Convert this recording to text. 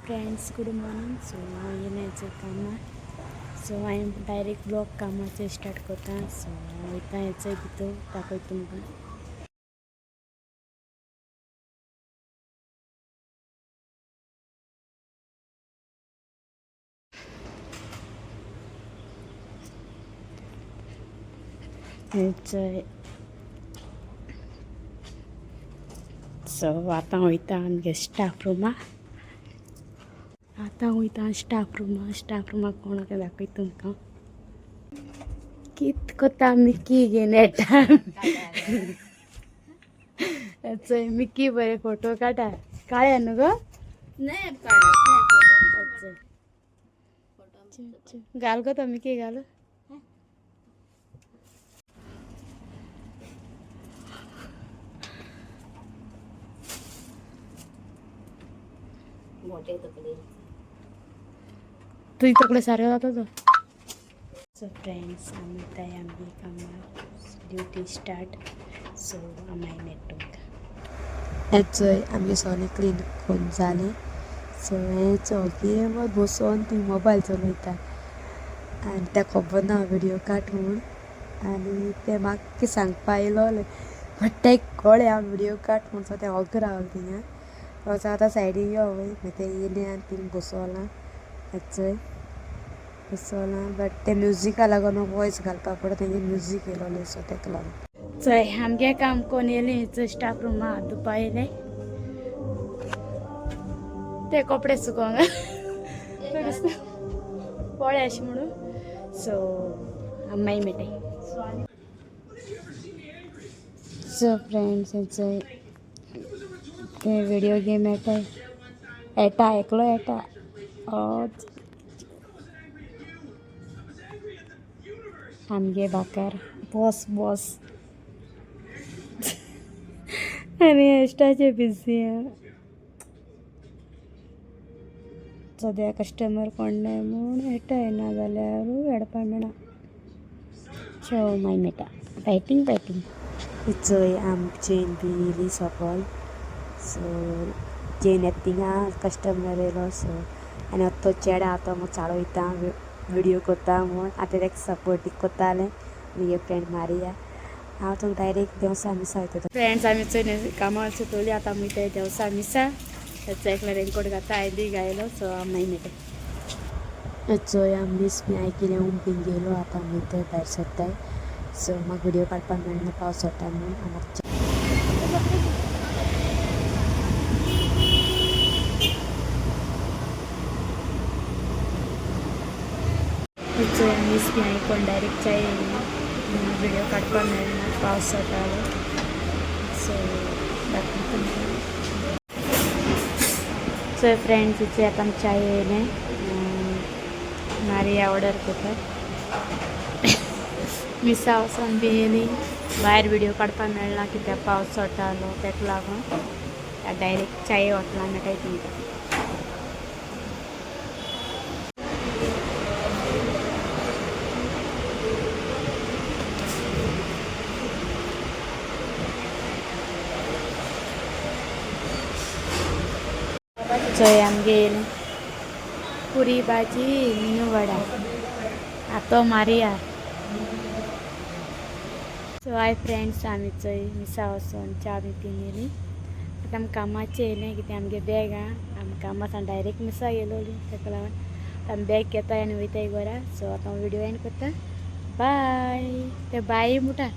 Friends good morning. So येण्याचं काम so हांवें डायरेक्ट ब्लॉग कामाचें स्टार्ट करता. सो वयता हेचो भितर दाखयता तुमकां. सो आतां वयता आमगे स्टाफ रुमा. आतां वयता स्टाफ रुमाक कोण दाखयता तुमकां. कित कोता मिकी घेवन येता. मिकी बरे फोटो काडा. काळ्या न्हू गो. घाल गो तो मिकी घाल. तुझी तकडे सारं जाता तो. सो फ्रेंड्स आमी ताय आमगे कामार ड्युटी स्टार्ट. सो आमाय नेटवर्क हेचोय आमगे सगळें क्लीन करून जालें. सो हेचो गेमत बसोन ती मोबायल चलयता आनी तें खबर ना व्हिडियो काड म्हूण. आनी ते म्हाका सांगपा येयलो बट तें कळ्ळें हांव व्हिडियो काड म्हूण. सो तें वोग रावलें थिंगा. वचोन आतां सायडीन यो वय मागीर तें येयलें आनी थिंग बसोलां. हेचोय बसोलां बट तें म्युजिका लागून वॉयस घालपा पडटा. तेंगे म्युजीक येयलोलें सो तेका लागून. चोय आमगे काम कोन्न येयलें चोय स्टाफ रुमा हात धुवपा येयलें. ते कपडे सुकोवंक पळय अशें म्हणून. सो मागीर मेळटाय. सो फ्रेंड्स हेचोय ते व्हिडिओ गेम येता एकलो येता. आमगे बाकार बॉस आनी एश्टाचे बिझी. सद्या कस्टमर कोण नाय म्हूण येताय ना जाल्यार हेडपा मेळना. सो मागीर मेळटा फायटींग. चोय आमची चेन बी येयली सकल. सो चेन येता थिंगा कस्टमर येयलो. सो आनी आतां तो चेडा आतां म्हाका चाळोयता व्हिडियो कोत्ता म्हूण. आतां तेका सपोर्ट कोत्तालें म्हगे फ्रेंड मारिया. हांव तुका डायरेक्ट देवसा मिसा वयता. फ्रेंड्स आमी चोय कामार सुटोवली. आतां आमी ते देवसा मिसा. हेचो एकलो रेनकोट घाता हांवें बी घायलो. सो आमी मागीर मेळटाय. हेचोय आमी मीस बी आयकिलें बीन गेलो. आतां आमी थंय भायर सरताय. सो म्हाका व्हिडियो काडपाक मेळना पावस पडटा म्हूण. हेचोय मीस बी आयकोन डायरेक्ट चाय व्हिडियो काडपाक मेळना पावस पडटालो. सो दाखयता तुमकां. सो फ्रेंड्स हेचोय आतां चाय येयलें. मारिया ऑर्डर कोता. मिसा वचोन बी येयली. भायर व्हिडियो काडपाक मेळना कित्याक पावस पडटालो तेका लागून. डायरेक्ट चाये हॉटेलान मेळटाय तुमकां. चोय आमगे येयलें पुरी भाजी मिनू वडा. आतो मारिया. सो हाय फ्रेंड्स आमी चोय मिसा वचोन च्या बी पिवन येयलीं. आतां आमी कामाचें येयलें कित्याक आमगे बॅग आमी कामा सावन डायरेक्ट मिसा येयलोलीं तेका लागून आमी बॅग घेताय आनी वयताय घरा. सो आतां हांव व्हिडियो एंड कोत्ता. बाय. ते बाय म्हुटा.